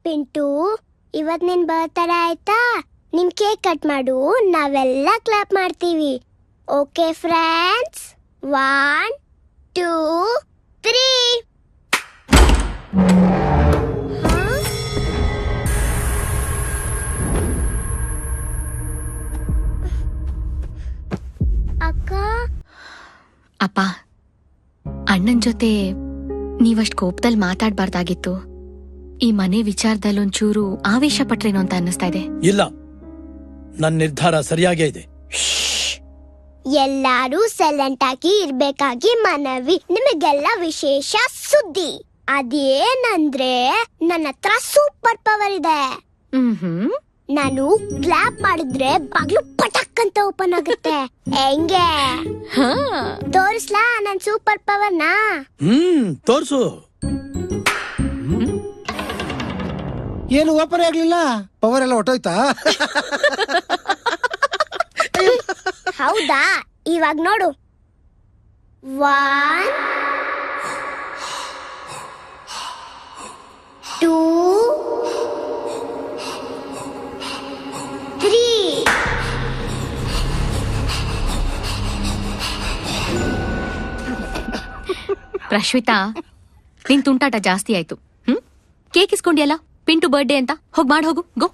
ಪಿಂಟು, ಇವತ್ ನಿನ್ ಬರ್ತ್ಡೇ ಆಯ್ತಾ? ನಿನ್ ಕೇಕ್ ಕಟ್ ಮಾಡು, ನಾವೆಲ್ಲ ಕ್ಲಾಪ್ ಮಾಡ್ತೀವಿ. Okay friends, 1 2 3. ಅಕ್ಕ, ಅಪ್ಪ, ಅಣ್ಣನ್ ಜೊತೆ ನೀವಷ್ಟ್ ಕೋಪದಲ್ಲಿ ಮಾತಾಡ್ಬಾರ್ದಾಗಿತ್ತು. ಈ ಮನೆ ವಿಚಾರದಲ್ಲೊಂಚೂರು ಆವೇಶ ಪಟ್ರೇನೋ ಅಂತ ಅನ್ನಿಸ್ತಾ ಇದೆ. ಇಲ್ಲ, ನನ್ನ ನಿರ್ಧಾರ ಸರಿಯಾಗೇ ಇದೆ. ಎಲ್ಲಾರು ಸೈಲೆಂಟ್ ಆಗಿ ಇರ್ಬೇಕಾಗಿ ಮನವಿ. ನಿಮಗೆಲ್ಲ ವಿಶೇಷ ಸುದ್ದಿ. ಅದೇನಂದ್ರೆ ನನ್ನ ಹತ್ರ ಸೂಪರ್ ಪವರ್ ಇದೆ. ನಾನು ಕ್ಲಾಪ್ ಮಾಡಿದ್ರೆ ಬಾಗ್ಲು ಪಟಕ್ ಅಂತ ಓಪನ್ ಆಗುತ್ತೆ. ಹೆಂಗೆ ತೋರಿಸ್ಲಾ ನನ್ ಸೂಪರ್ ಪವರ್ನ? ತೋರ್ಸು. ಏನು ಓಪನ್ ಆಗ್ಲಿಲ್ಲ? ಪವರ್ ಎಲ್ಲ ಹೊಟ್ಟೋಯ್ತಾ? ಹೌದಾ? ಇವಾಗ ನೋಡು. 1 2 3. ಪ್ರಶ್ವಿತಾ, ನಿನ್ ತುಂಟಾಟ ಜಾಸ್ತಿ ಆಯ್ತು. ಕೇಕ್ ಇಸ್ಕೊಂಡಿಯಲ್ಲ, ಪಿಂಟು ಬರ್ಡೇ ಅಂತ. ಹೋಗ್ ಹೋಗು ಗೋ.